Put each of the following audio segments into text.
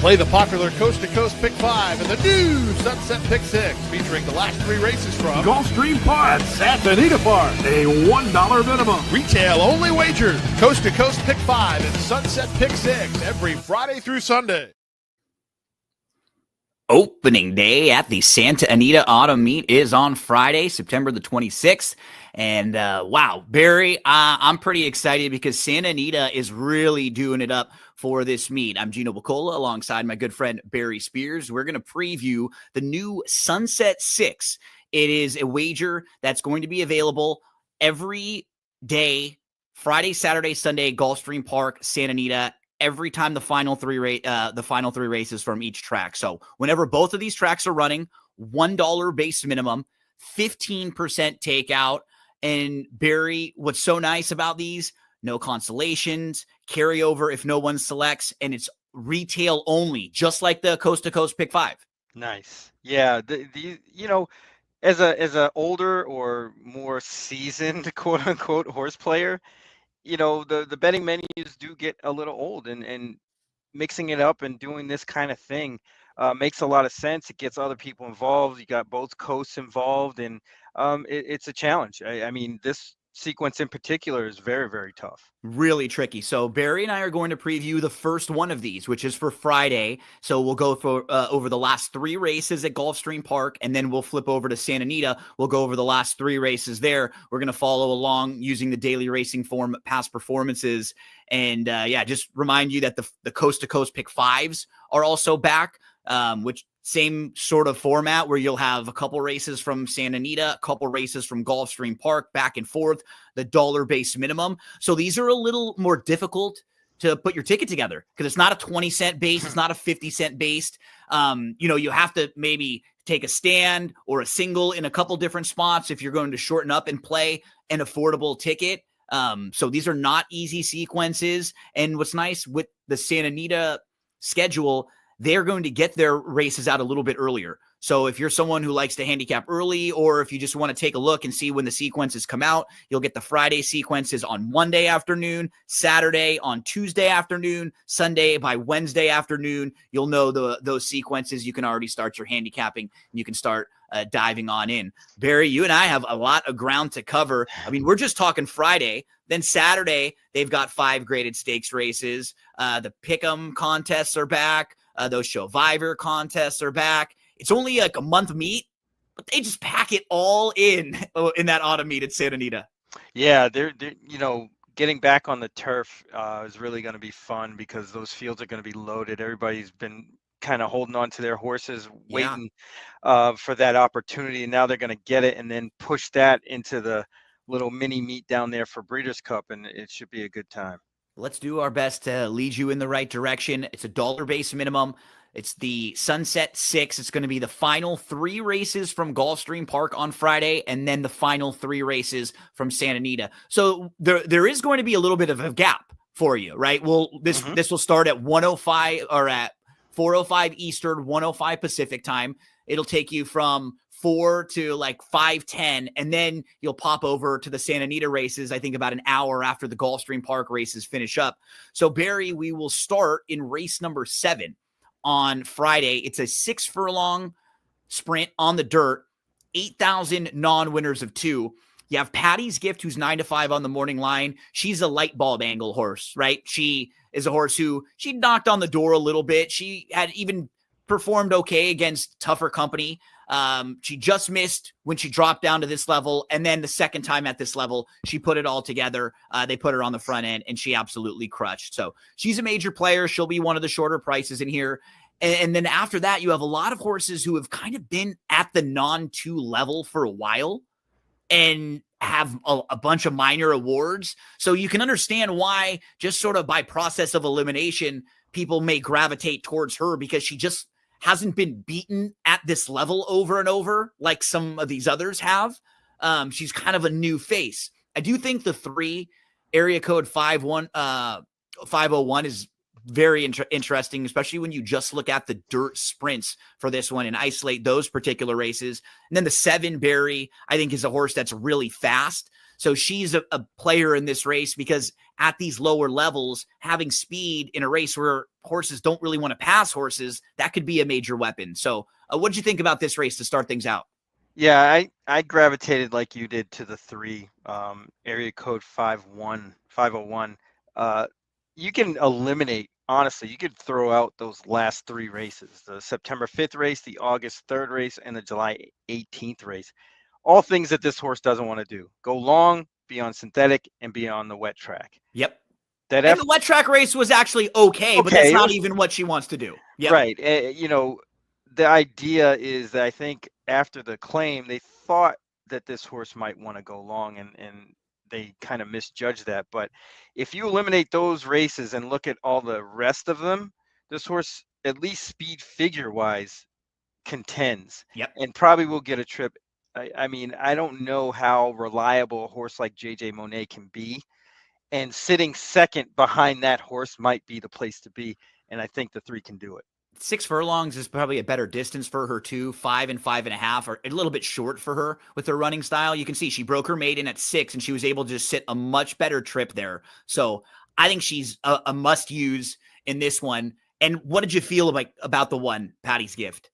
Play the popular Coast to Coast Pick 5 and the new Sunset Pick 6, featuring the last 3 races from Gulfstream Park, Santa Anita Park, a $1 minimum. retail only wagers. Coast to Coast Pick 5 and Sunset Pick 6 every Friday through Sunday. Opening day at the Santa Anita Autumn Meet is on Friday, September the 26th. And wow, Barry, I'm pretty excited because Santa Anita is really doing it up for this meet. I'm Gino Bacola alongside my good friend Barry Spears. We're going to preview the new Sunset 6. It is a wager that's going to be available every day, Friday, Saturday, Sunday, Gulfstream Park, Santa Anita, every time the final three races from each track. So whenever both of these tracks are running, $1 base minimum, 15% takeout. And Barry, what's so nice about these, no consolations, carryover if no one selects, and it's retail only, just like the Coast to Coast Pick 5. Nice. Yeah, as a older or more seasoned quote unquote horse player, the betting menus do get a little old, and mixing it up and doing this kind of thing makes a lot of sense. It gets other people involved. You got both coasts involved, and it's a challenge. I mean, this sequence in particular is very, very tough. Really tricky. So Barry and I are going to preview the first one of these, which is for Friday. So we'll go for over the last 3 races at Gulfstream Park, and then we'll flip over to Santa Anita. We'll go over the last 3 races there. We're going to follow along using the daily racing form past performances. And just remind you that the Coast to Coast Pick 5s are also back, which same sort of format where you'll have a couple races from Santa Anita, a couple races from Gulfstream Park, back and forth, the dollar base minimum. So these are a little more difficult to put your ticket together because it's not a 20-cent base. It's not a 50-cent based. You have to maybe take a stand or a single in a couple different spots if you're going to shorten up and play an affordable ticket. So these are not easy sequences. And what's nice with the Santa Anita schedule, they're going to get their races out a little bit earlier. So if you're someone who likes to handicap early, or if you just want to take a look and see when the sequences come out, you'll get the Friday sequences on Monday afternoon, Saturday on Tuesday afternoon, Sunday by Wednesday afternoon. You'll know those sequences. You can already start your handicapping, and you can start diving on in. Barry, you and I have a lot of ground to cover. I mean, we're just talking Friday. Then Saturday, they've got 5 graded stakes races. The Pick'em contests are back. Those Survivor contests are back. It's only like a month meet, but they just pack it all in that autumn meet at Santa Anita. Yeah, they're getting back on the turf is really going to be fun because those fields are going to be loaded. Everybody's been kind of holding on to their horses, waiting for that opportunity, and now they're going to get it and then push that into the little mini meet down there for Breeders' Cup, and it should be a good time. Let's do our best to lead you in the right direction. It's a dollar base minimum. It's the Sunset 6. It's going to be the final 3 races from Gulfstream Park on Friday, and then the final 3 races from Santa Anita. So there is going to be a little bit of a gap for you, right? Well, this will start at 1:05 or at 4:05 Eastern, 1:05 Pacific time. It'll take you from 4 to like 5:10, and then you'll pop over to the Santa Anita races, I think about an hour after the Gulfstream Park races finish up. So Barry, we will start in race number 7 on Friday. It's a 6 furlong sprint on the dirt, 8,000 non-winners of 2. You have Patty's Gift, who's 9-5 on the morning line. She's a light bulb angle horse, right? She is a horse who she knocked on the door a little bit. She had even performed okay against tougher company. She just missed when she dropped down to this level. And then the second time at this level, she put it all together. They put her on the front end, and she absolutely crushed. So she's a major player. She'll be one of the shorter prices in here. And then after that, you have a lot of horses who have kind of been at the non-2 level for a while and have a bunch of minor awards. So you can understand why, just sort of by process of elimination, people may gravitate towards her because she just hasn't been beaten at this level over and over like some of these others have. She's kind of a new face. I do think the 3 area code 501 is very interesting, especially when you just look at the dirt sprints for this one and isolate those particular races. And then the 7 Barry, I think, is a horse that's really fast. So she's a player in this race because at these lower levels, having speed in a race where horses don't really want to pass horses, that could be a major weapon. So what did you think about this race to start things out? Yeah, I gravitated like you did to the 3, area code 501. You can eliminate, honestly, you could throw out those last 3 races, the September 5th race, the August 3rd race, and the July 18th race. All things that this horse doesn't want to do. Go long, be on synthetic, and be on the wet track. Yep. And the wet track race was actually okay, but that's not even what she wants to do. Yep. Right. The idea is that I think after the claim, they thought that this horse might want to go long, and they kind of misjudged that. But if you eliminate those races and look at all the rest of them, this horse, at least speed figure-wise, contends. Yep. And probably will get a trip. I mean, I don't know how reliable a horse like JJ Monet can be. And sitting second behind that horse might be the place to be. And I think the 3 can do it. 6 furlongs is probably a better distance for her too. 5 and 5.5 are a little bit short for her with her running style. You can see she broke her maiden at 6 and she was able to just sit a much better trip there. So I think she's a must use in this one. And what did you feel about the one, Patty's Gift?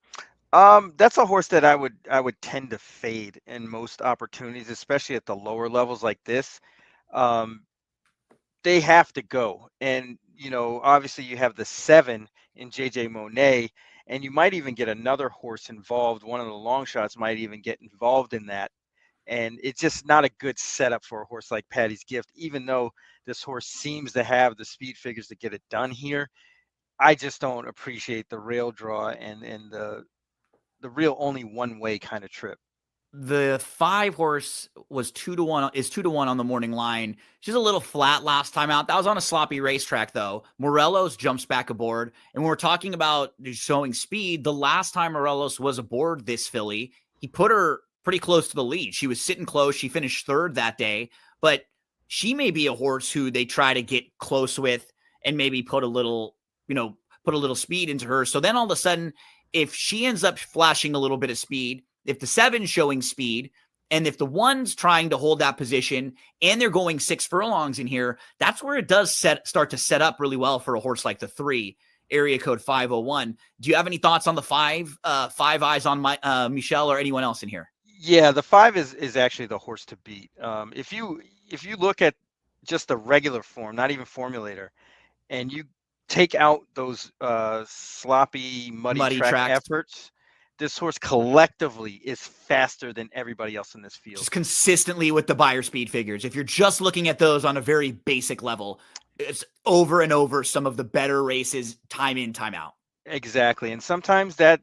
That's a horse that I would tend to fade in most opportunities, especially at the lower levels like this. They have to go. And, obviously you have the 7 in JJ Monet, and you might even get another horse involved. One of the long shots might even get involved in that. And it's just not a good setup for a horse like Patty's Gift, even though this horse seems to have the speed figures to get it done here. I just don't appreciate the rail draw and the real only one-way kind of trip. The 5 horse was 2-1, is 2-1 on the morning line. She's a little flat last time out. That was on a sloppy racetrack though. Morelos jumps back aboard. And when we're talking about showing speed, the last time Morelos was aboard this filly, he put her pretty close to the lead. She was sitting close. She finished 3rd that day, but she may be a horse who they try to get close with and maybe put a little speed into her. So then all of a sudden, if she ends up flashing a little bit of speed, if the 7's showing speed, and if the 1's trying to hold that position, and they're going 6 furlongs in here, that's where it does start to set up really well for a horse like the 3, area code 501. Do you have any thoughts on the 5? 5 eyes on Michelle or anyone else in here? Yeah, the 5 is actually the horse to beat. If you look at just the regular form, not even formulator, and you take out those sloppy, muddy track efforts, this horse collectively is faster than everybody else in this field. Just consistently with the buyer speed figures. If you're just looking at those on a very basic level, it's over and over some of the better races, time in, time out. Exactly. And sometimes that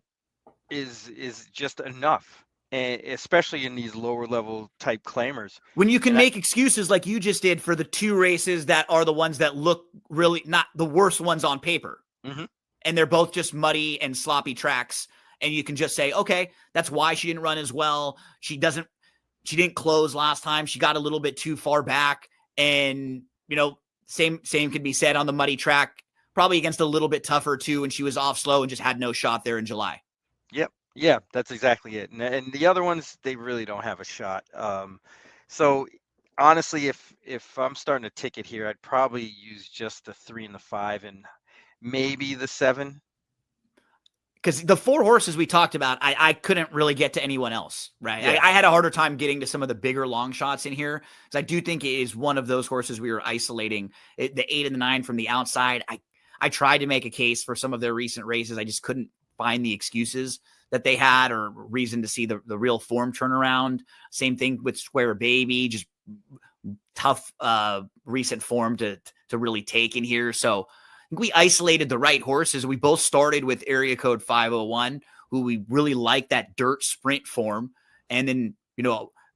is just enough, and especially in these lower level type claimers. When you can make excuses like you just did for the 2 races that are the ones that look really not the worst ones on paper. Mm-hmm. And they're both just muddy and sloppy tracks. And you can just say, okay, that's why she didn't run as well. She didn't close last time. She got a little bit too far back. And, same could be said on the muddy track, probably against a little bit tougher too. And she was off slow and just had no shot there in July. Yep. Yeah, that's exactly it. And the other ones, they really don't have a shot. So honestly, if I'm starting a ticket here, I'd probably use just the 3 and the 5 and maybe the 7. Because the 4 horses we talked about, I couldn't really get to anyone else, right? Yeah. I had a harder time getting to some of the bigger long shots in here because I do think it is one of those horses we were isolating. The 8 and the 9 from the outside. I tried to make a case for some of their recent races. I just couldn't find the excuses that they had or reason to see the real form turnaround. Same thing with Square Baby, just tough recent form to really take in here. So we isolated the right horses. We both started with area code 501, who we really like that dirt sprint form. And then,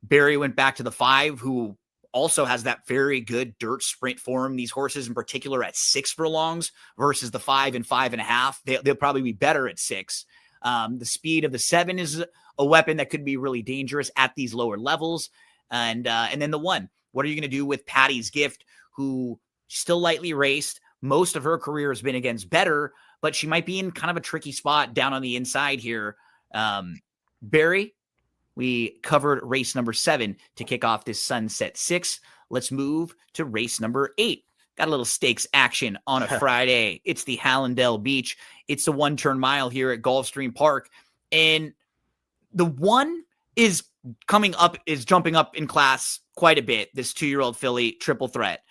Barry went back to the 5, who also has that very good dirt sprint form. These horses in particular at 6 furlongs versus the 5 and 5.5. They'll probably be better at 6. The speed of the 7 is a weapon that could be really dangerous at these lower levels. And then the 1, what are you going to do with Patty's Gift, who still lightly raced, most of her career has been against better, but she might be in kind of a tricky spot down on the inside here. Barry, we covered race number 7 to kick off this Sunset 6. Let's move to race number 8. Got a little stakes action on a Friday. It's the Hallandale Beach. It's a 1-turn mile here at Gulfstream Park. And the 1 is jumping up in class quite a bit, this 2-year-old filly triple threat.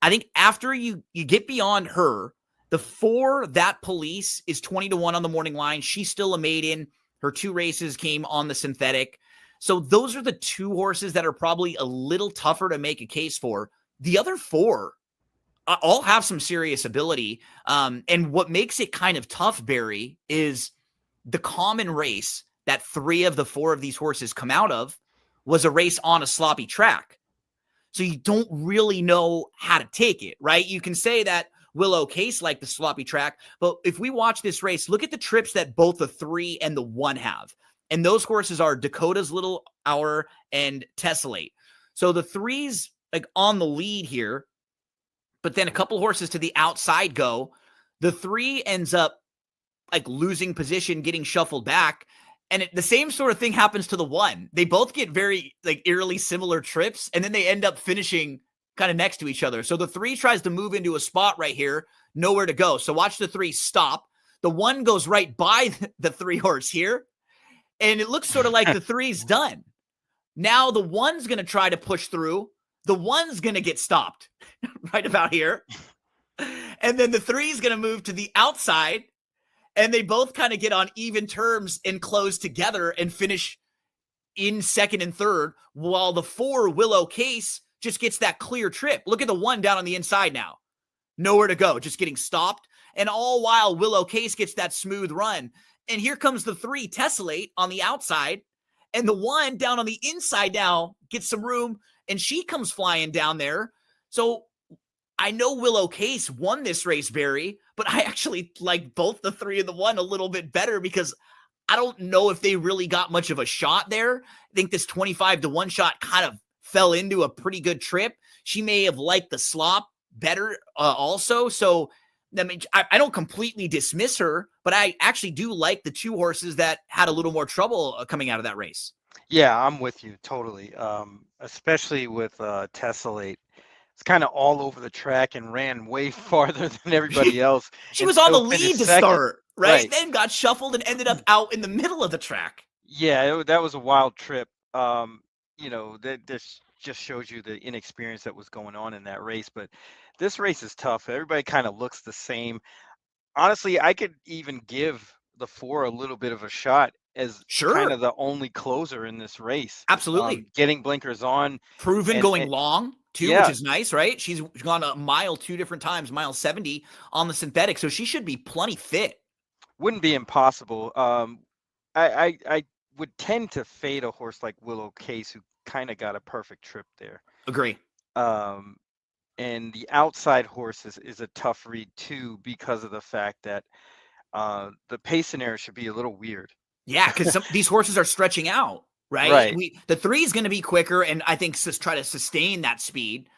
I think after you get beyond her, the 4, That Police, is 20-1 on the morning line. She's still a maiden. Her 2 races came on the synthetic. So those are the 2 horses that are probably a little tougher to make a case for. The other 4 all have some serious ability. And what makes it kind of tough, Barry, is the common race that 3 of the 4 of these horses come out of was a race on a sloppy track. So you don't really know how to take it, right? You can say that Willow Case like the sloppy track, but if we watch this race, look at the trips that both the 3 and the 1 have. And those horses are Dakota's Little Hour and Tessellate. So the 3's like on the lead here, but then a couple horses to the outside go. The 3 ends up like losing position, getting shuffled back. And the same sort of thing happens to the 1. They both get very like eerily similar trips, and then they end up finishing kind of next to each other. So the 3 tries to move into a spot right here, nowhere to go. So watch the 3 stop. The 1 goes right by the 3 horse here, and it looks sort of like the 3's done. Now the 1's going to try to push through. The 1's going to get stopped right about here. And then the 3's going to move to the outside. And they both kind of get on even terms and close together and finish in second and third, while the 4, Willow Case, just gets that clear trip. Look at the 1 down on the inside now. Nowhere to go, just getting stopped. And all while Willow Case gets that smooth run. And here comes the 3, Tessellate, on the outside. And the 1 down on the inside now gets some room, and she comes flying down there. So I know Willow Case won this race, Barry, but I actually like both the 3 and the 1 a little bit better because I don't know if they really got much of a shot there. I think this 25-1 shot kind of fell into a pretty good trip. She may have liked the slop better also. So, I mean, I don't completely dismiss her, but I actually do like the 2 horses that had a little more trouble coming out of that race. Yeah, I'm with you totally. Especially with Tessellate. It's kind of all over the track and ran way farther than everybody else. She was on the lead to start, right? Right. Then got shuffled and ended up out in the middle of the track. Yeah, that was a wild trip. This just shows you the inexperience that was going on in that race. But this race is tough. Everybody kind of looks the same. Honestly, I could even give the 4 a little bit of a shot as kind of the only closer in this race. Absolutely. Getting blinkers on. Proven going long, too, yeah. which is nice, right? She's gone a mile 2 different times, mile 70 on the synthetic. So she should be plenty fit. Wouldn't be impossible. I would tend to fade a horse like Willow Case, who kind of got a perfect trip there. Agree. And the outside horse is a tough read too, because of the fact that the pace scenario should be a little weird. Yeah, because these horses are stretching out, right? Right. The 3 is going to be quicker, and I think just try to sustain that speed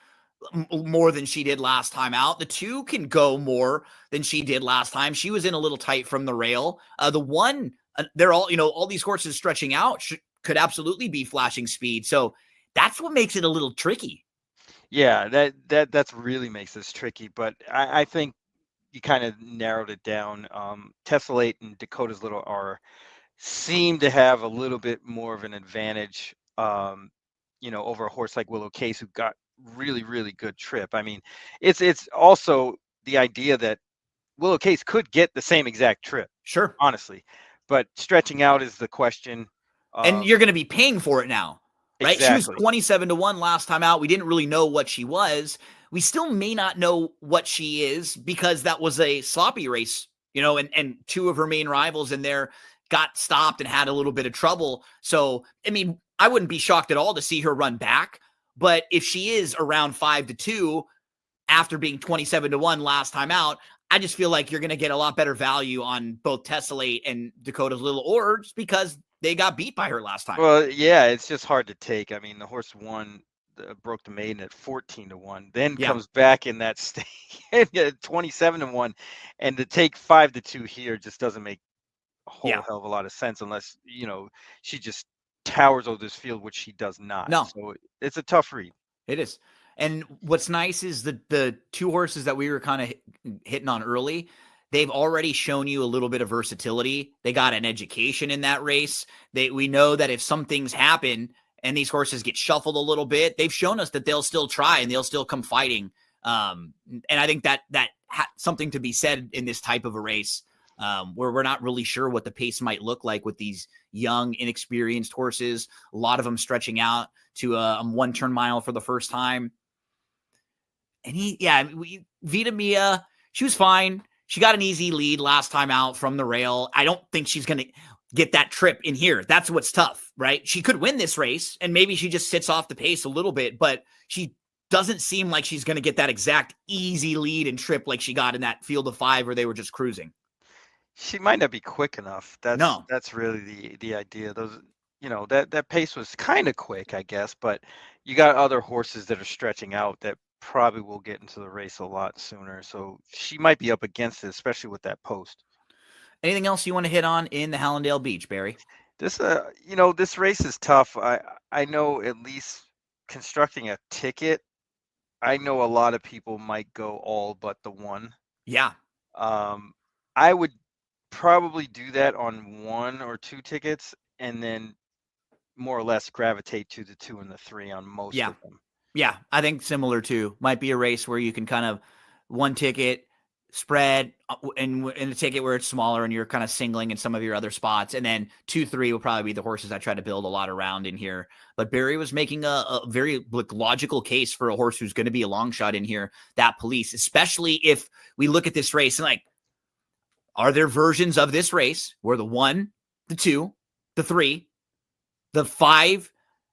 more than she did last time out. The 2 can go more than she did last time. She was in a little tight from the rail. The 1, they're all, all these horses stretching out could absolutely be flashing speed. So that's what makes it a little tricky. Yeah, that's really makes this tricky. But I think you kind of narrowed it down. Tessellate and Dakota's Little Hour seem to have a little bit more of an advantage, over a horse like Willow Case, who got really, really good trip. I mean, it's also the idea that Willow Case could get the same exact trip. Sure. Honestly. But stretching out is the question. And you're going to be paying for it now, right? Exactly. She was 27-1 last time out. We didn't really know what she was. We still may not know what she is because that was a sloppy race, and 2 of her main rivals in there got stopped and had a little bit of trouble. So, I mean, I wouldn't be shocked at all to see her run back. But if she is around 5-2 after being 27-1 last time out, I just feel like you're going to get a lot better value on both Tessellate and Dakota's Little Hour because they got beat by her last time. Well, yeah, it's just hard to take. I mean, the horse won broke the maiden at 14-1, then Yeah. comes back in that state at 27-1, and to take 5-2 here just doesn't make a whole Yeah. hell of a lot of sense unless she just towers over this field, which she does not. No. So it's a tough read. It is. And what's nice is the two horses that we were kind of hitting on early, they've already shown you a little bit of versatility. They got an education in that race. We know that if some things happen and these horses get shuffled a little bit, they've shown us that they'll still try and they'll still come fighting. And I think that something to be said in this type of a race, where we're not really sure what the pace might look like with these young, inexperienced horses. A lot of them stretching out to a 1 turn mile for the first time. And Vita Mia, she was fine. She got an easy lead last time out from the rail. I don't think she's going to get that trip in here. That's what's tough, right? She could win this race, and maybe she just sits off the pace a little bit, but she doesn't seem like she's going to get that exact easy lead and trip like she got in that field of 5 where they were just cruising. She might not be quick enough. That's really the idea. Those, that pace was kind of quick, I guess, but you got other horses that are stretching out that probably will get into the race a lot sooner. So she might be up against it, especially with that post. Anything else you want to hit on in the Hallandale Beach, Barry? This, this race is tough. I know, at least constructing a ticket, I know a lot of people might go all but the 1. Yeah. I would probably do that on 1 or 2 tickets, and then more or less gravitate to the 2 and the 3 on most of them. Yeah, I think similar to might be a race where you can kind of 1 ticket spread and a ticket where it's smaller and you're kind of singling in some of your other spots. And then 2, 3 will probably be the horses I try to build a lot around in here. But Barry was making a very logical case for a horse who's going to be a long shot in here, that Police, especially if we look at this race and like, are there versions of this race where the 1, the 2, the 3, the 5,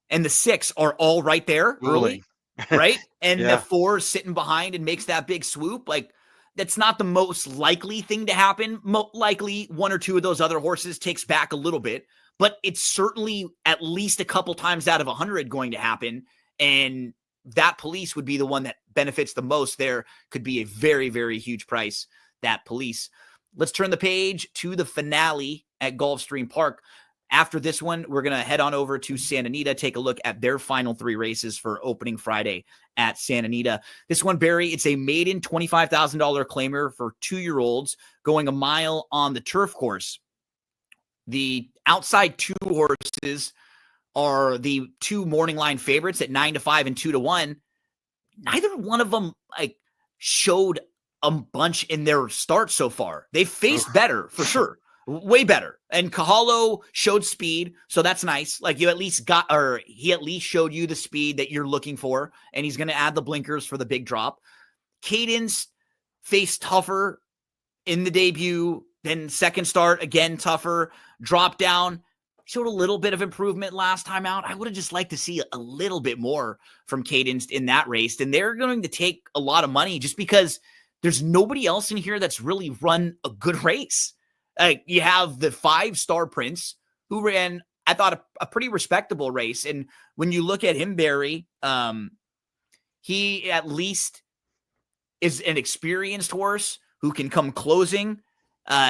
and the 6 are all right there early, right? And the 4 is sitting behind and makes that big swoop. Like, that's not the most likely thing to happen. Likely 1 or 2 of those other horses takes back a little bit, but it's certainly at least a couple times out of 100 going to happen. And that Police would be the one that benefits the most. There could be a very, very huge price, that Police. Let's turn the page to the finale at Gulfstream Park. After this one, we're going to head on over to Santa Anita, take a look at their final 3 races for opening Friday at Santa Anita. This one, Barry, it's a maiden $25,000 claimer for 2-year-olds going a mile on the turf course. The outside 2 horses are the 2 morning line favorites at 9-5 and 2-1. Neither one of them showed a bunch in their start so far. They faced better for sure. Way better. And Kahalo showed speed, so that's nice. Like, he at least showed you the speed that you're looking for, and he's going to add the blinkers for the big drop. Cadence faced tougher in the debut, then second start, again tougher. Drop down, showed a little bit of improvement last time out. I would have just liked to see a little bit more from Cadence in that race, and they're going to take a lot of money just because there's nobody else in here that's really run a good race. You have the 5-star Prince, who ran, I thought, a pretty respectable race. And when you look at him, Barry, he at least is an experienced horse who can come closing.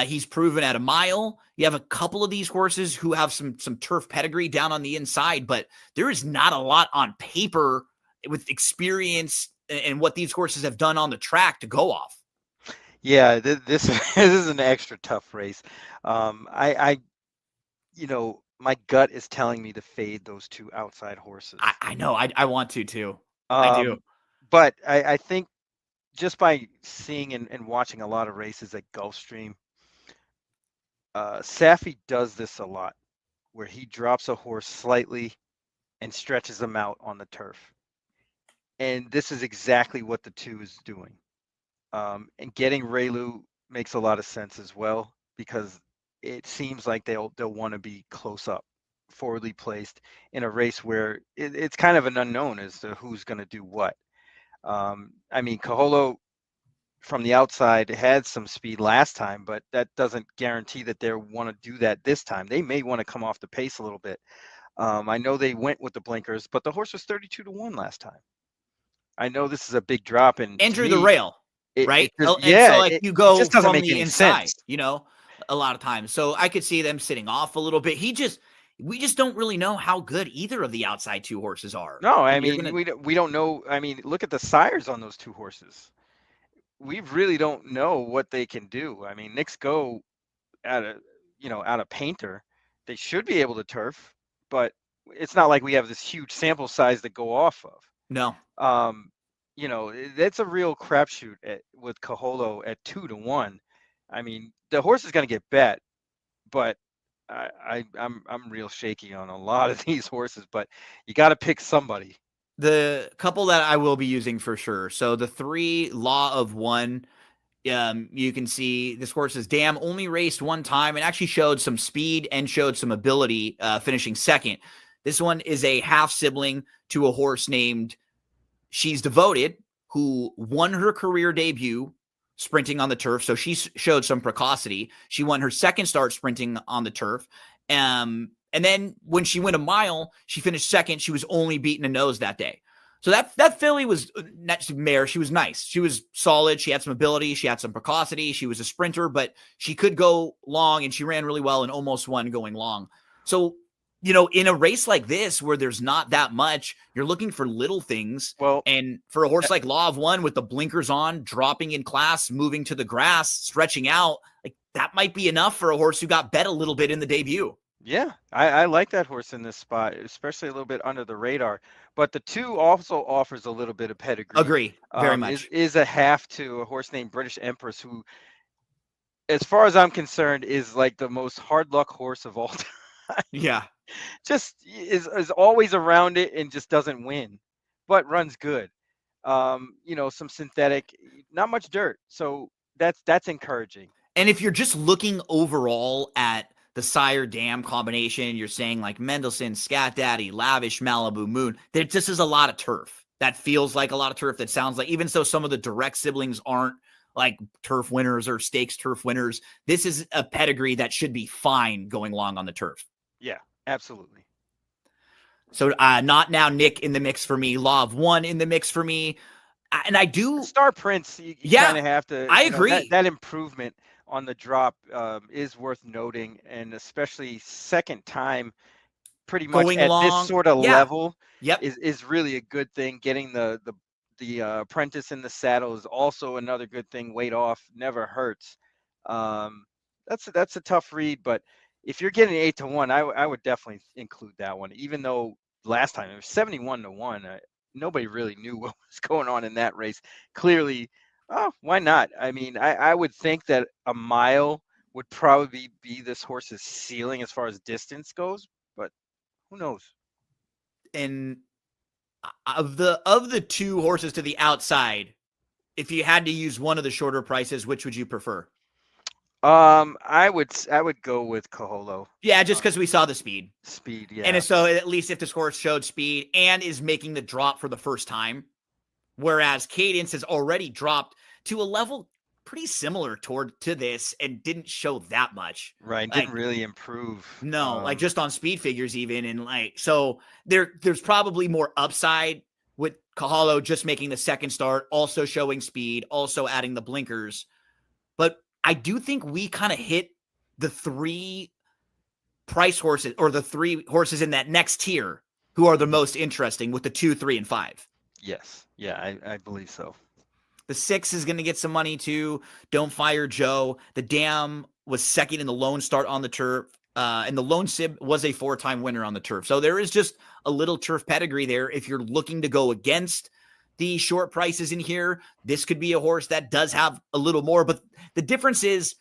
He's proven at a mile. You have a couple of these horses who have some turf pedigree down on the inside, but there is not a lot on paper with experience and what these horses have done on the track to go off. Yeah, this is an extra tough race. My gut is telling me to fade those 2 outside horses. I know. I want to too. I do. But I think just by seeing and watching a lot of races at Gulfstream, Saffie does this a lot, where he drops a horse slightly and stretches them out on the turf. And this is exactly what the 2 is doing. And getting Raylu makes a lot of sense as well, because it seems like they'll want to be close up, forwardly placed in a race where it's kind of an unknown as to who's going to do what. Kaholo from the outside had some speed last time, but that doesn't guarantee that they want to do that this time. They may want to come off the pace a little bit. I know they went with the blinkers, but the horse was 32-1 last time. I know this is a big drop, and to Enter the me, rail, it right? just, And so like it you go just doesn't from make the any inside, sense. a lot of times. So I could see them sitting off a little bit. We just don't really know how good either of the outside two horses are. No, I And you're mean, gonna we don't know. I mean, look at the sires on those two horses. We really don't know what they can do. I mean, Knicks Go out of Painter, they should be able to turf, but it's not like we have this huge sample size to go off of. no. That's a real crapshoot with Kaholo at 2-1. I mean, the horse is going to get bet, but I'm real shaky on a lot of these horses. But you got to pick somebody. The couple that I will be using for sure. So the 3 Law of One. You can see this horse's dam only raced one time and actually showed some speed and showed some ability, finishing second. This one is a half sibling to a horse named She's Devoted, who won her career debut sprinting on the turf. So she showed some precocity. She won her second start sprinting on the turf. And then when she went a mile, she finished second. She was only beaten a nose that day. So that filly was mare. She was nice. She was solid. She had some ability. She had some precocity. She was a sprinter, but she could go long, and she ran really well and almost won going long. So, in a race like this where there's not that much, you're looking for little things. Well, and for a horse like Law of One with the blinkers on, dropping in class, moving to the grass, stretching out, like that might be enough for a horse who got bet a little bit in the debut. Yeah, I like that horse in this spot, especially a little bit under the radar. But the 2 also offers a little bit of pedigree. Agree, very much. Is a half to a horse named British Empress, who, as far as I'm concerned, is like the most hard luck horse of all time. Yeah. Just is always around it and just doesn't win, but runs good. Some synthetic, not much dirt. So that's encouraging. And if you're just looking overall at the sire dam combination, you're saying like Mendelssohn, Scat Daddy, Lavish, Malibu, Moon, there just is a lot of turf. That feels like a lot of turf. That sounds like, even though some of the direct siblings aren't like turf winners or stakes turf winners, this is a pedigree that should be fine going long on the turf. Yeah, absolutely. So not now Nick in the mix for me. Law of One in the mix for me. And I do. Star Prince, you kind of have to. I agree. That improvement on the drop is worth noting, and especially second time pretty much Going at long, this sort of level is really a good thing. Getting the apprentice in the saddle is also another good thing. Weight off never hurts. That's a tough read, but if you're getting 8-1, I would definitely include that one, even though last time it was 71-1. Nobody really knew what was going on in that race. Clearly, why not? I mean, I would think that a mile would probably be this horse's ceiling as far as distance goes, but who knows? And of the 2 horses to the outside, if you had to use one of the shorter prices, which would you prefer? I would go with Kaholo. Yeah, just because we saw the speed. Speed, yeah. And so at least if this horse showed speed and is making the drop for the first time, whereas Cadence has already dropped to a level pretty similar to this and didn't show that much. Right, didn't really improve. No, like just on speed figures even, and like so there's probably more upside with Kahalo just making the second start, also showing speed, also adding the blinkers. But I do think we kind of hit the 3 price horses, or the 3 horses in that next tier who are the most interesting, with the 2, 3, and 5. Yes. Yeah, I believe so. The 6 is going to get some money too. Don't Fire Joe. The Dam was second in the lone start on the turf. And the Lone Sib was a 4-time winner on the turf. So there is just a little turf pedigree there. If you're looking to go against the short prices in here, this could be a horse that does have a little more. But the difference is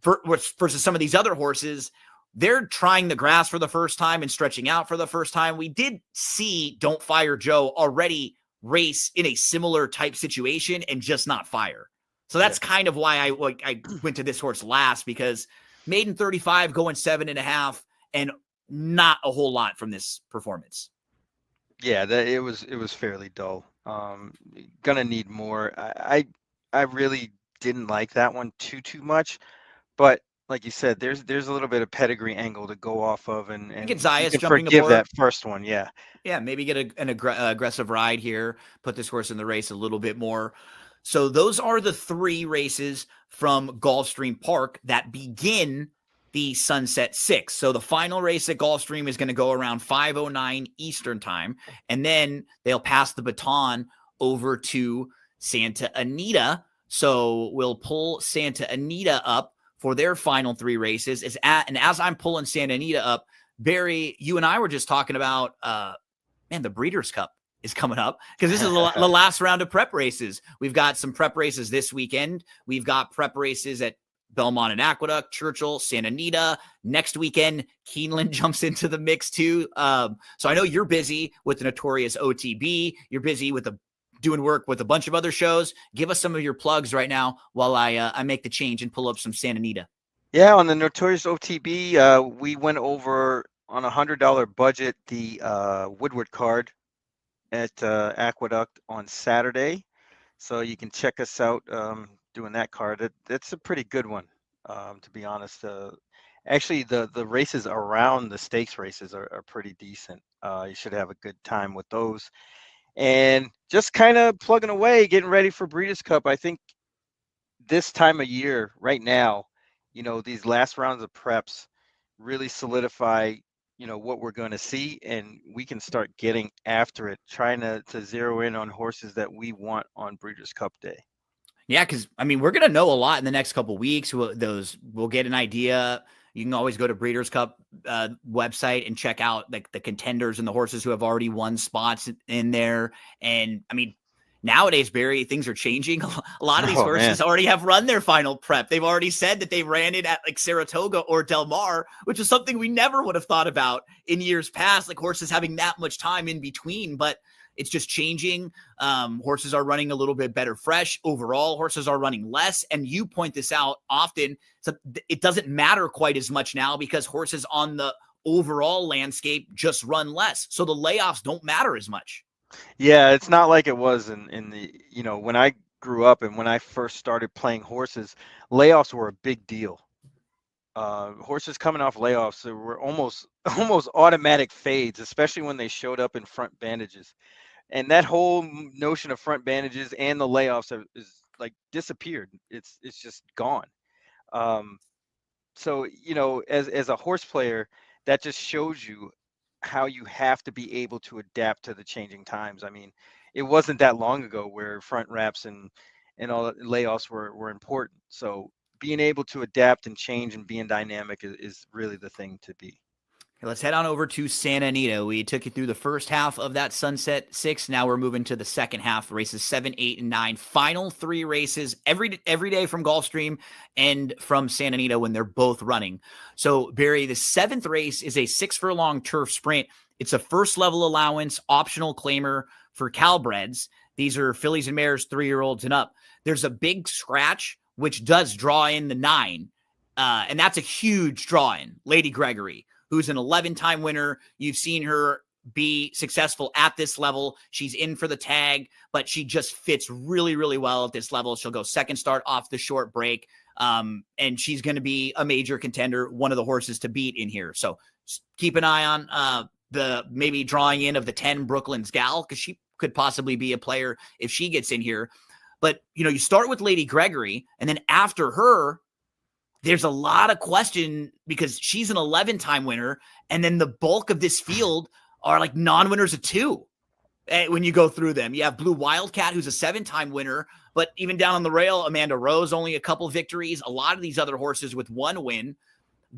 versus some of these other horses, they're trying the grass for the first time and stretching out for the first time. We did see Don't Fire Joe already race in a similar type situation and just not fire. So that's kind of why I went to this horse last, because maiden 35 going 7.5 and not a whole lot from this performance. Yeah, it was fairly dull. Gonna need more. I really didn't like that one too much, but like you said, there's a little bit of pedigree angle to go off of, and I get you Zayas can jumping forgive aboard. that first one. Yeah. Yeah, maybe get an aggressive ride here, put this horse in the race a little bit more. So those are the 3 races from Gulfstream Park that begin the Sunset Six. So the final race at Gulfstream is going to go around 5:09 Eastern time, and then they'll pass the baton over to Santa Anita. So we'll pull Santa Anita up for their final 3 races. And as I'm pulling Santa Anita up, Barry, you and I were just talking about, the Breeders' Cup is coming up because this is the last round of prep races. We've got some prep races this weekend. We've got prep races at Belmont and Aqueduct, Churchill, Santa Anita. Next weekend, Keeneland jumps into the mix too. So I know you're busy with the Notorious OTB. You're busy with doing work with a bunch of other shows. Give us some of your plugs right now while I make the change and pull up some Santa Anita. Yeah, on the Notorious OTB, we went over on $100 budget the Woodward card at Aqueduct on Saturday. So you can check us out doing that card. It's a pretty good one, to be honest. Actually, the races around the stakes races are pretty decent. You should have a good time with those. And just kind of plugging away, getting ready for Breeders' Cup. I think this time of year, right now, these last rounds of preps really solidify, what we're going to see, and we can start getting after it, trying to zero in on horses that we want on Breeders' Cup Day. Yeah, because we're gonna know a lot in the next couple of weeks. We'll get an idea. You can always go to Breeders' Cup website and check out like the contenders and the horses who have already won spots in there. And nowadays, Barry, things are changing. A lot of these horses already have run their final prep. They've already said that they ran it at like Saratoga or Del Mar, which is something we never would have thought about in years past, like horses having that much time in between. But it's just changing. Horses are running a little bit better fresh. Overall, horses are running less. And you point this out often. So it doesn't matter quite as much now because horses on the overall landscape just run less. So the layoffs don't matter as much. Yeah, it's not like it was in the, when I grew up and when I first started playing horses, layoffs were a big deal. Horses coming off layoffs were almost automatic fades, especially when they showed up in front bandages. And that whole notion of front bandages and the layoffs is like disappeared. It's just gone. So, as a horse player, that just shows you how you have to be able to adapt to the changing times. It wasn't that long ago where front wraps and all the layoffs were important. So being able to adapt and change and being dynamic is really the thing to be. Let's head on over to Santa Anita. We took you through the first half of that Sunset Six. Now we're moving to the second half, races 7, 8, and 9. Final 3 races every day from Gulfstream and from Santa Anita when they're both running. So, Barry, the 7th race is a 6-furlong turf sprint. It's a first-level allowance, optional claimer for Calbreds. These are fillies and mares, 3-year-olds and up. There's a big scratch, which does draw in the 9, and that's a huge draw-in, Lady Gregory, who's an 11-time winner. You've seen her be successful at this level. She's in for the tag, but she just fits really, really well at this level. She'll go second start off the short break, and she's going to be a major contender, one of the horses to beat in here. So keep an eye on the maybe drawing in of the 10 Brooklyn's Gal, because she could possibly be a player if she gets in here. But, you start with Lady Gregory, and then after her, there's a lot of question because she's an 11-time winner. And then the bulk of this field are like non-winners of 2. When you go through them, you have Blue Wildcat, who's a 7-time winner, but even down on the rail, Amanda Rose, only a couple victories. A lot of these other horses with 1 win.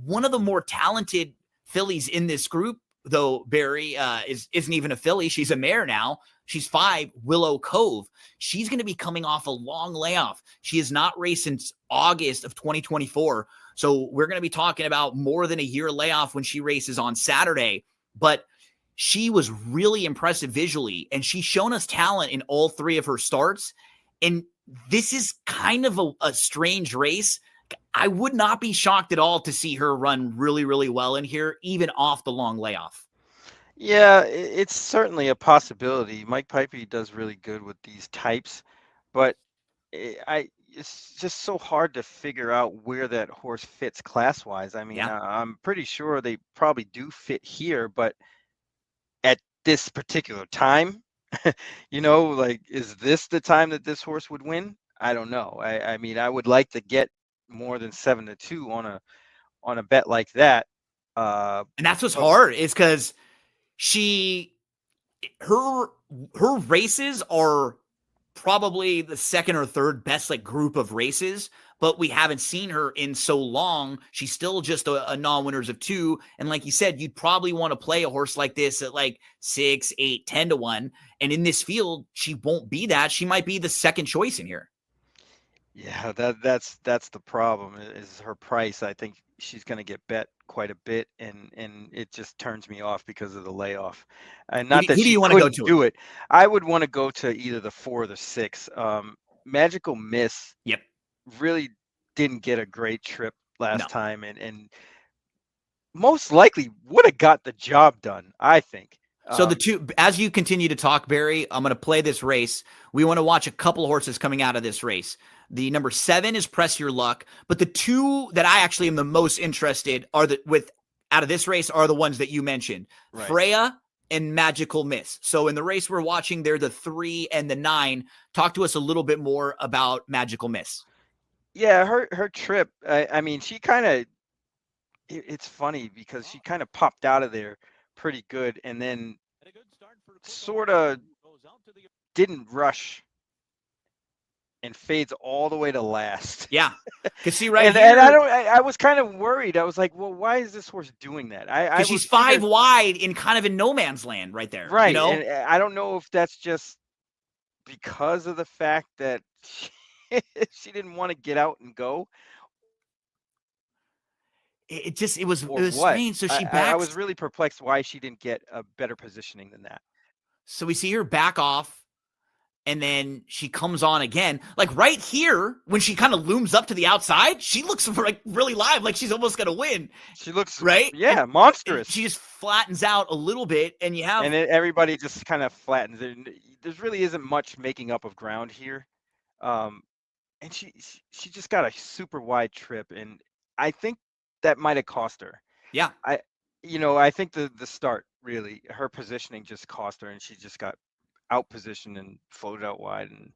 One of the more talented fillies in this group, though, Barry, isn't even a filly. She's a mare now. She's 5, Willow Cove. She's going to be coming off a long layoff. She has not raced since August of 2024. So we're going to be talking about more than a year layoff when she races on Saturday. But she was really impressive visually, and she's shown us talent in all 3 of her starts. And this is kind of a strange race. I would not be shocked at all to see her run really, really well in here, even off the long layoff. Yeah, it's certainly a possibility. Mike Pipey does really good with these types, but it's just so hard to figure out where that horse fits class wise. I mean, Yeah. I'm pretty sure they probably do fit here, but at this particular time, like, is this the time that this horse would win? I don't know. I mean, I would like to get more than 7-2 on a bet like that. And that's what's But hard is because her races are probably the second or third best like group of races, but we haven't seen her in so long. She's still just a non-winners of 2. And like you said, you'd probably want to play a horse like this at like 6, 8, 10 to 1. And in this field, she won't be that. She might be the second choice in here. yeah, that's the problem is her price. I think she's going to get bet quite a bit, and it just turns me off because of the layoff. And not that Who do she you want to go couldn't to? do it. I would want to go to either the 4 or the 6. Magical Miss Yep. really didn't get a great trip last No. time, and most likely would have got the job done, I think. So the two, as you continue to talk, Barry, I'm going to play this race. We want to watch a couple of horses coming out of this race. The number 7 is Press Your Luck, but the two that I actually am the most interested are out of this race are the ones that you mentioned, Right. Freya and Magical Miss. So in the race we're watching, they're the 3 and the 9. Talk to us a little bit more about Magical Miss. Yeah, her trip. I mean, she kind of. It's funny because she kind of popped out of there pretty good, and then sort of didn't rush and fades all the way to last. Yeah, because see right and here, I was kind of worried. I was like, well, why is this horse doing that? because she's 5 wide in kind of in no man's land right there. Right. You know? And I don't know if that's just because of the fact that she didn't want to get out and go. It was Or what? strange. So she backs. I was really perplexed why she didn't get a better positioning than that. So we see her back off, and then she comes on again. Like right here, when she kind of looms up to the outside, she looks like really live, like she's almost gonna win. She looks right. Yeah, and monstrous. She just flattens out a little bit, and you have everybody just kind of flattens it. There really isn't much making up of ground here. And she just got a super wide trip, and I think that might have cost her. Yeah. I think the start really, her positioning just cost her, and she just got out positioned and floated out wide, and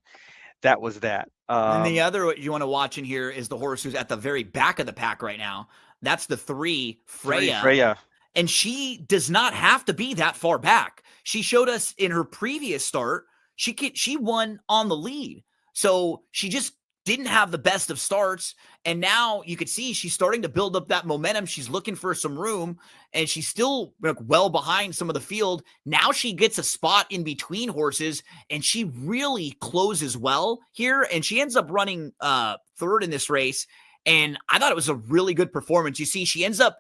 that was that. And the other you want to watch in here is the horse who's at the very back of the pack right now. That's the 3, Freya. Freya. And she does not have to be that far back. She showed us in her previous start, she won on the lead. So she just didn't have the best of starts. And now you could see she's starting to build up that momentum. She's looking for some room, and she's still well behind some of the field. Now she gets a spot in between horses, and she really closes well here. And she ends up running 3rd in this race. And I thought it was a really good performance. You see, she ends up,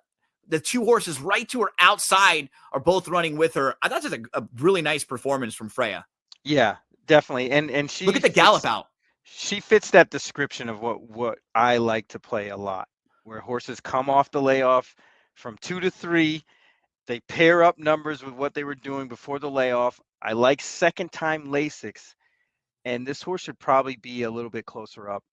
the 2 horses right to her outside are both running with her. I thought it was a really nice performance from Freya. Yeah, definitely. And she look at the gallop out. She fits that description of what I like to play a lot, where horses come off the layoff from 2 to 3. They pair up numbers with what they were doing before the layoff. I like second time Lasix, and this horse should probably be a little bit closer up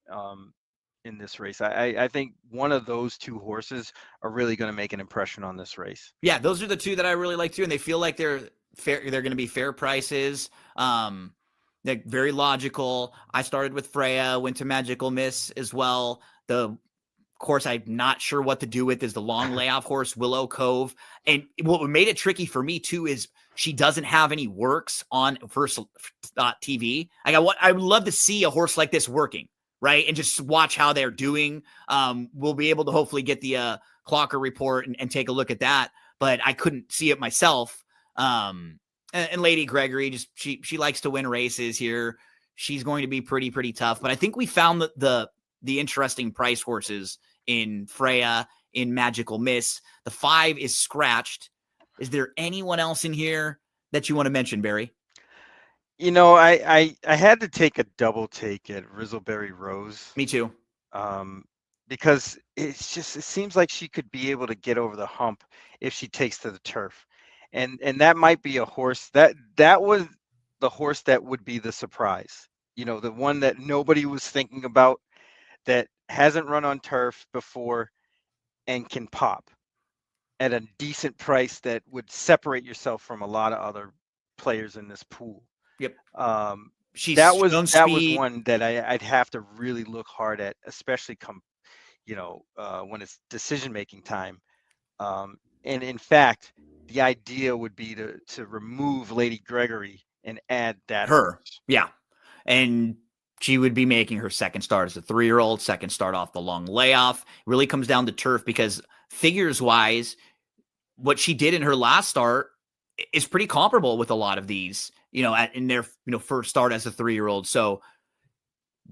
in this race. I think one of those 2 horses are really going to make an impression on this race. Yeah, those are the 2 that I really like too, and they feel like they're fair. They're going to be fair prices. They're very logical. I started with Freya, went to Magical Miss as well. The course I'm not sure what to do with is the long layoff horse, Willow Cove. And what made it tricky for me too is she doesn't have any works on First TV. I would love to see a horse like this working, right? And just watch how they're doing. We'll be able to hopefully get the Clocker report and take a look at that, but I couldn't see it myself. And Lady Gregory, just she likes to win races here. She's going to be pretty tough. But I think we found the interesting price horses in Freya, in Magical Miss. The 5 is scratched. Is there anyone else in here that you want to mention, Barry? I had to take a double take at Rizzleberry Rose. Me too. Because it seems like she could be able to get over the hump if she takes to the turf. And that might be a horse that was the horse that would be the surprise, the one that nobody was thinking about. that hasn't run on turf before and can pop at a decent price that would separate yourself from a lot of other players in this pool. Yep. She's That was shown speed. one that I'd have to really look hard at, especially when it's decision-making time. And in fact, the idea would be to remove Lady Gregory and add that Her. horse. Yeah. And she would be making her second start as a 3-year-old, second start off the long layoff. It really comes down to turf because figures-wise, what she did in her last start is pretty comparable with a lot of these, in their, first start as a 3-year-old. So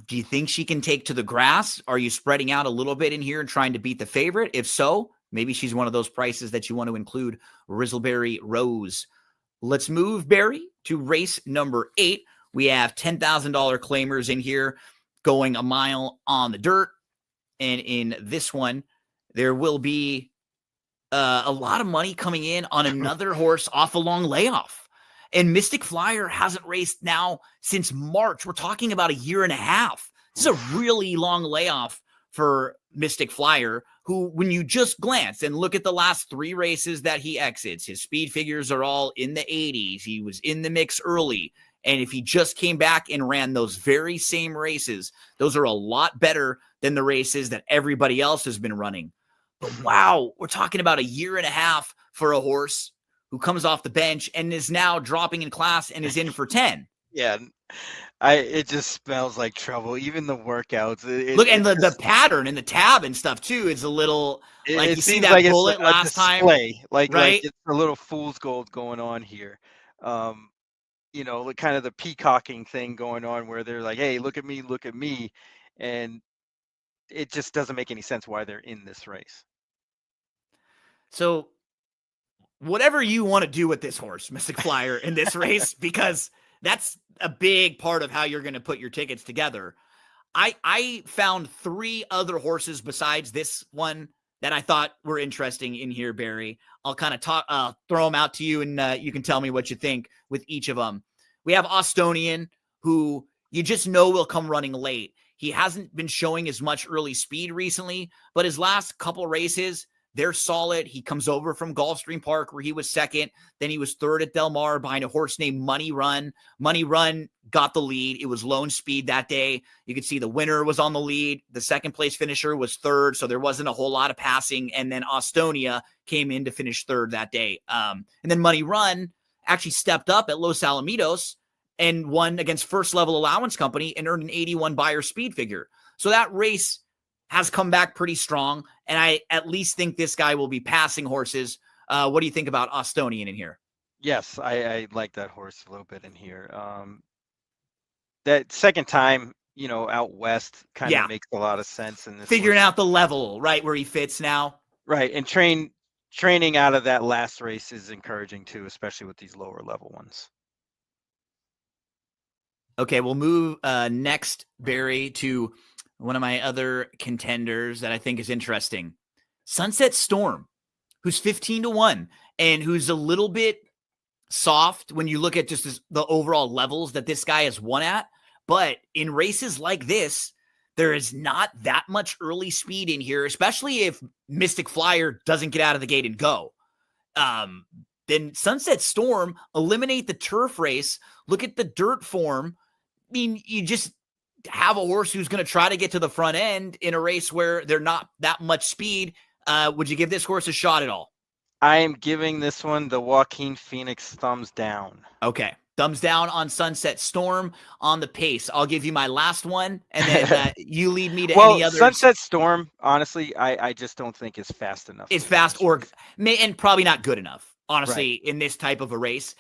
do you think she can take to the grass? Are you spreading out a little bit in here and trying to beat the favorite? If so, maybe she's one of those prices that you want to include Rizzleberry Rose. Let's move, Barry, to race number 8. We have $10,000 claimers in here going a mile on the dirt. And in this one, there will be a lot of money coming in on another horse off a long layoff. And Mystic Flyer hasn't raced now since March. We're talking about a year and a half. This is a really long layoff for Mystic Flyer, who, when you just glance and look at the last 3 races that he exits, his speed figures are all in the 80s. He was in the mix early. And if he just came back and ran those very same races, those are a lot better than the races that everybody else has been running. But wow, we're talking about a year and a half for a horse who comes off the bench and is now dropping in class and is in for 10. Yeah, it just smells like trouble. Even the workouts. Look, and the pattern and the tab and stuff too is a little like you see that like bullet it's last time, right? Like it's a little fool's gold going on here. Kind of the peacocking thing going on where they're like, "Hey, look at me," and it just doesn't make any sense why they're in this race. So, whatever you want to do with this horse, Mystic Flyer, in this race, because that's a big part of how you're going to put your tickets together. I found 3 other horses besides this one that I thought were interesting in here, Barry. I'll kind of throw them out to you, and you can tell me what you think with each of them. We have Austonian, who you just know will come running late. He hasn't been showing as much early speed recently, but his last couple races, they're solid. He comes over from Gulfstream Park where he was second. Then he was third at Del Mar behind a horse named Money Run. Money Run got the lead. It was lone speed that day. You could see the winner was on the lead. The second place finisher was third, so there wasn't a whole lot of passing. And then Austonia came in to finish third that day. And then Money Run actually stepped up at Los Alamitos and won against First Level Allowance Company and earned an 81 Beyer speed figure. So that race has come back pretty strong, and I at least think this guy will be passing horses. What do you think about Austonian in here? Yes, I like that horse a little bit in here. That second time, out west kind of makes a lot of sense in this. Figuring out the level, right, where he fits now. Right, and training out of that last race is encouraging too, especially with these lower level ones. Okay, we'll move next, Barry, to one of my other contenders that I think is interesting. Sunset Storm, who's 15-1 and who's a little bit soft when you look at just the overall levels that this guy has won at. But in races like this, there is not that much early speed in here, especially if Mystic Flyer doesn't get out of the gate and go. Then Sunset Storm, eliminate the turf race, look at the dirt form. I mean, you just have a horse who's going to try to get to the front end in a race where they're not that much speed. Would you give this horse a shot at all? I am giving this one the Joaquin Phoenix thumbs down. Okay. Thumbs down on Sunset Storm on the pace. I'll give you my last one, and then you lead me to any other. Sunset Storm, honestly, I just don't think is fast enough. It's fast and probably not good enough, honestly, in this type of a race.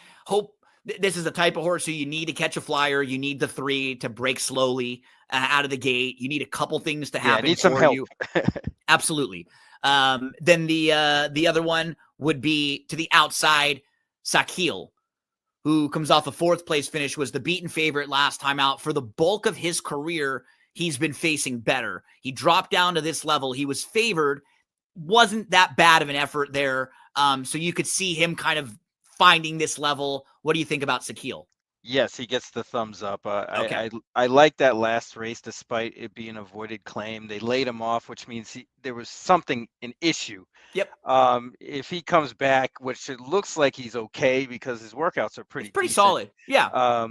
This is the type of horse who you need to catch a flyer. You need the 3 to break slowly out of the gate. You need a couple things to happen need some help. You. Absolutely. Then the other one would be to the outside, Sakil, who comes off a 4th place finish, was the beaten favorite last time out. For the bulk of his career, he's been facing better. He dropped down to this level. He was favored. Wasn't that bad of an effort there. So you could see him kind of finding this level. What do you think about Sakil? Yes, he gets the thumbs up. Okay. I like that last race, despite it being avoided claim. They laid him off, which means there was an issue. Yep. If he comes back, which it looks like he's okay because his workouts are It's pretty pretty decent. solid. Yeah.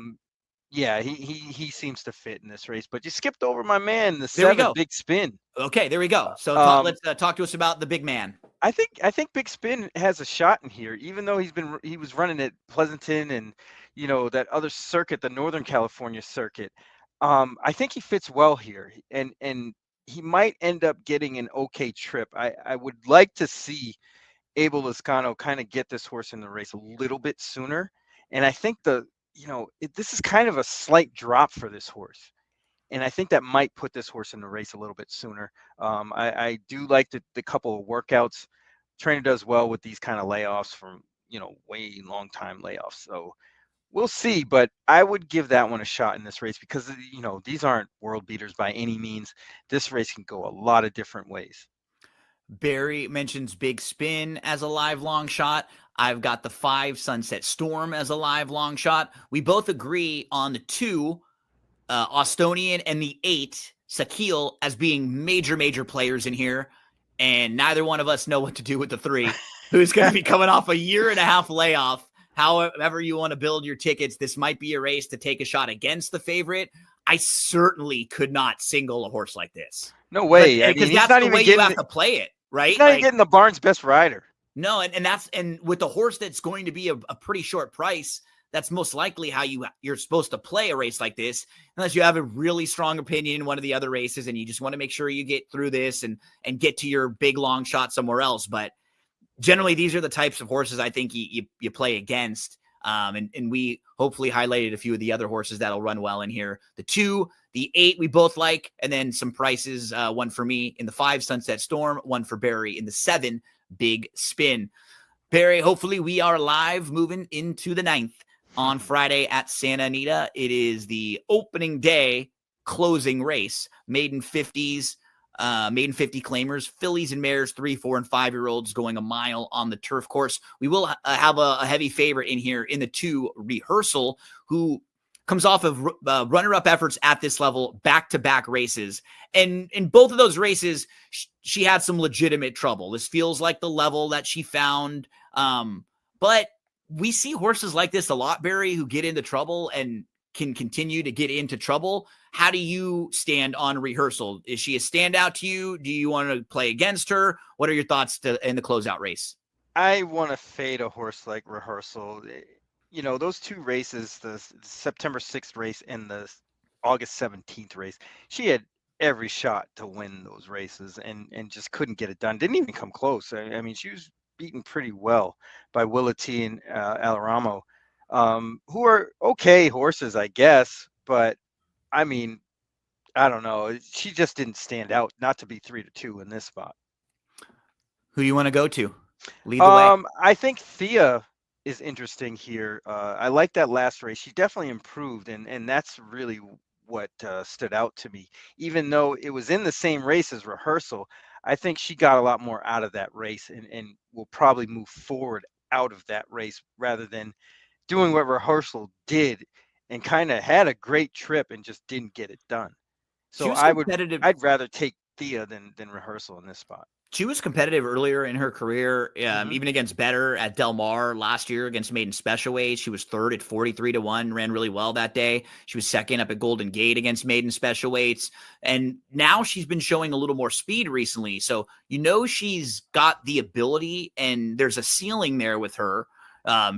Yeah, he seems to fit in this race. But you skipped over my man, the There we 7 go. Big Spin. Okay, there we go. So let's talk to us about the big man. I think Big Spin has a shot in here, even though he was running at Pleasanton and that other circuit, the Northern California circuit. I think he fits well here, and he might end up getting an okay trip. I would like to see Abel Lezcano kind of get this horse in the race a little bit sooner, and I think this is kind of a slight drop for this horse. And I think that might put this horse in the race a little bit sooner. I do like the couple of workouts. Trainer does well with these kind of layoffs from, way long time layoffs. So we'll see, but I would give that one a shot in this race because, these aren't world beaters by any means. This race can go a lot of different ways. Barry mentions Big Spin as a live long shot. I've got the 5 Sunset Storm as a live long shot. We both agree on the 2 Austonian and the 8 Sakil as being major players in here, and neither one of us know what to do with the 3, who's going to be coming off a 1.5 year layoff. However you want to build your tickets, this might be a race to take a shot against the favorite. I certainly could not single a horse like this. No way. Because that's the way you have to play it, right? He's not even getting the Barnes Best Rider. No, and with the horse that's going to be a pretty short price, that's most likely how you're supposed to play a race like this, unless you have a really strong opinion in one of the other races and you just want to make sure you get through this and get to your big long shot somewhere else. But generally, these are the types of horses I think you play against. And we hopefully highlighted a few of the other horses that'll run well in here. The 2, the 8 we both like, and then some prices. One for me in the 5 Sunset Storm, one for Barry in the 7 Big Spin. Barry, hopefully we are live moving into the 9th. On Friday at Santa Anita. It is the opening day closing race. Maiden 50s, maiden 50 claimers, fillies and mares, 3, 4, and 5-year-olds going a mile on the turf course. We will have a heavy favorite in here in the 2 Rehearsal, who comes off of runner-up efforts at this level, back-to-back races. And in both of those races, she had some legitimate trouble. This feels like the level that she found. But we see horses like this a lot, Barry, who get into trouble and can continue to get into trouble. How do you stand on Rehearsal? Is she a standout to you? Do you want to play against her? What are your thoughts in the closeout race? I want to fade a horse like Rehearsal. Those 2 races, the September 6th race and the August 17th race, she had every shot to win those races and just couldn't get it done. Didn't even come close. I mean, she was beaten pretty well by Willity and Alaramo, who are okay horses, I guess. But I mean, I don't know. She just didn't stand out, not to be 3-2 in this spot. Who do you want to go to? Lead the way. I think Thea is interesting here. I like that last race. She definitely improved, and that's really what stood out to me. Even though it was in the same race as Rehearsal, I think she got a lot more out of that race and will probably move forward out of that race rather than doing what Rehearsal did and kind of had a great trip and just didn't get it done. So I'd rather take Thea than Rehearsal in this spot. She was competitive earlier in her career, even against Better at Del Mar last year against Maiden Special Weight. She was 3rd at 43-1, ran really well that day. She was 2nd up at Golden Gate against Maiden Special Weights. And now she's been showing a little more speed recently. So, she's got the ability and there's a ceiling there with her.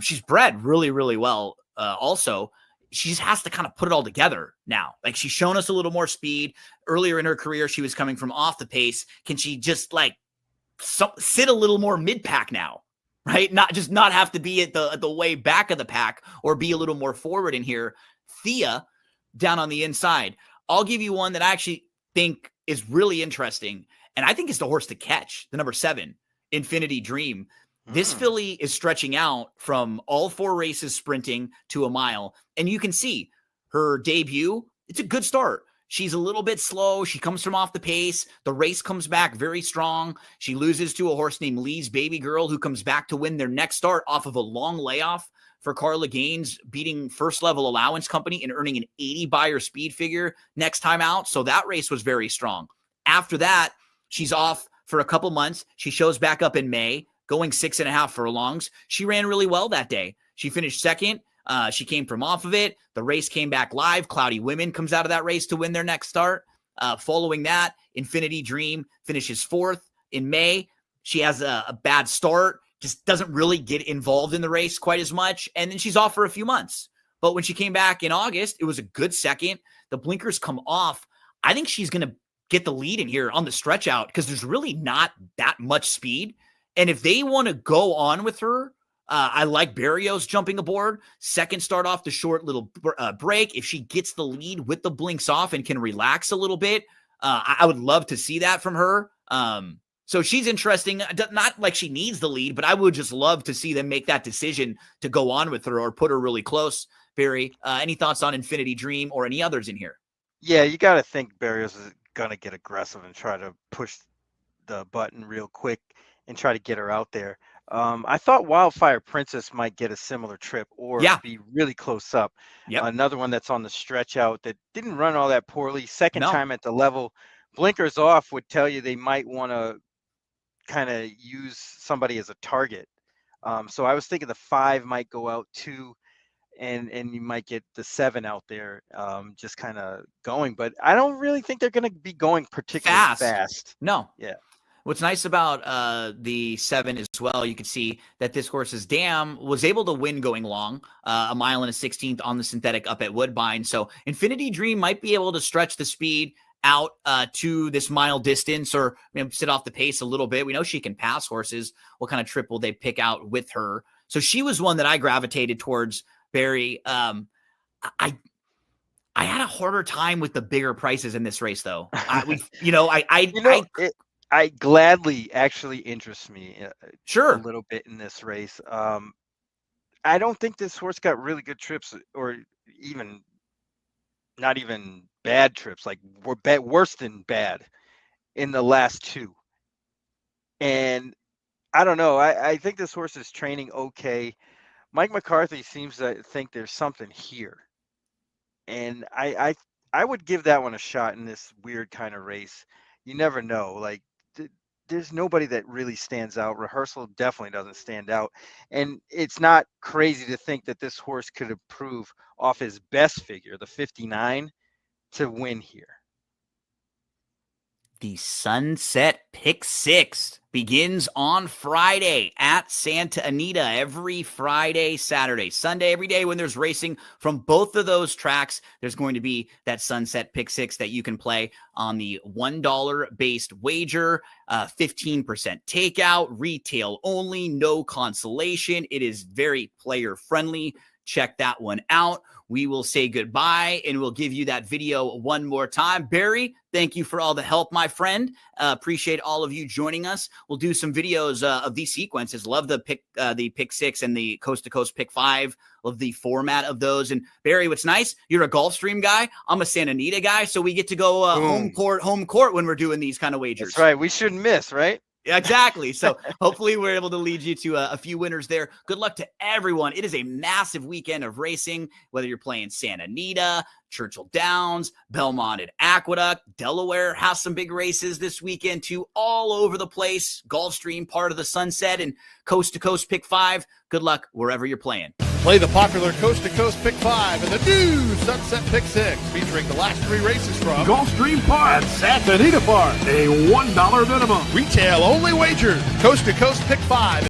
She's bred really, really well. Also, she just has to kind of put it all together now. Like, she's shown us a little more speed. Earlier in her career, she was coming from off the pace. Can she just sit a little more mid-pack now, right? Not have to be at the way back of the pack or be a little more forward in here. Thea down on the inside. I'll give you one that I actually think is really interesting, and I think it's the horse to catch, the number 7, Infinity Dream. This filly is stretching out from all 4 races sprinting to a mile, and you can see her debut. It's a good start. She's a little bit slow. She comes from off the pace. The race comes back very strong. She loses to a horse named Lee's Baby Girl, who comes back to win their next start off of a long layoff for Carla Gaines, beating First Level Allowance Company and earning an 80 Beyer speed figure next time out. So that race was very strong. After that, she's off for a couple months. She shows back up in May, going 6.5 furlongs. She ran really well that day. She finished second. She came from off of it. The race came back live. Cloudy Women comes out of that race to win their next start. Following that, Infinity Dream finishes fourth in May. She has a bad start, just doesn't really get involved in the race quite as much. And then she's off for a few months. But when she came back in August, it was a good second. The blinkers come off. I think she's going to get the lead in here on the stretch out because there's really not that much speed. And if they want to go on with her, I like Barrios jumping aboard. Second start off the short little break. If she gets the lead with the blinks off and can relax a little bit, I would love to see that from her. So she's interesting. Not like she needs the lead, but I would just love to see them make that decision to go on with her or put her really close. Barry, any thoughts on Infinity Dream or any others in here? Yeah, you got to think Barrios is going to get aggressive and try to push the button real quick and try to get her out there. I thought Wildfire Princess might get a similar trip or be really close up. Yep. Another one that's on the stretch out that didn't run all that poorly. Second time at the level. Blinkers off would tell you they might want to kind of use somebody as a target. So I was thinking the 5 might go out too, and you might get the 7 out there just kind of going. But I don't really think they're going to be going particularly fast. No. Yeah. What's nice about the 7 as well, you can see that this horse's dam was able to win going long, a mile and a 16th on the synthetic up at Woodbine. So Infinity Dream might be able to stretch the speed out to this mile distance or sit off the pace a little bit. We know she can pass horses. What kind of trip will they pick out with her? So she was one that I gravitated towards, Barry. I had a harder time with the bigger prices in this race, though. I gladly actually interests me sure a little bit in this race. I don't think this horse got really good trips or even not even bad trips, like worse than bad in the last 2. And I don't know. I think this horse is training okay. Mike McCarthy seems to think there's something here. And I would give that one a shot in this weird kind of race. You never know. Like, there's nobody that really stands out. Rehearsal definitely doesn't stand out. And it's not crazy to think that this horse could improve off his best figure, the 59, to win here. The Sunset Pick 6 begins on Friday at Santa Anita every Friday, Saturday, Sunday, every day when there's racing from both of those tracks. There's going to be that Sunset Pick 6 that you can play on the $1 based wager, 15% takeout, retail only, no consolation. It is very player friendly. Check that one out. We will say goodbye and we'll give you that video one more time. Barry, thank you for all the help, my friend. Appreciate all of you joining us. We'll do some videos of these sequences. Love the pick 6 and the coast to coast pick 5. Love the format of those. And Barry, what's nice, you're a Gulfstream guy. I'm a Santa Anita guy. So we get to go home court when we're doing these kind of wagers. That's right. We shouldn't miss, right? Exactly. So hopefully we're able to lead you to a few winners there. Good luck to everyone. It is a massive weekend of racing, whether you're playing Santa Anita, Churchill Downs, Belmont and Aqueduct. Delaware has some big races this weekend too, all over the place. Gulfstream, part of the Sunset, and Coast to Coast Pick 5. Good luck wherever you're playing. Play the popular Coast to Coast Pick 5 and the new Sunset Pick 6, featuring the last 3 races from Gulfstream Park at Santa Anita Park. A $1 minimum. retail only wager. Coast to Coast Pick 5.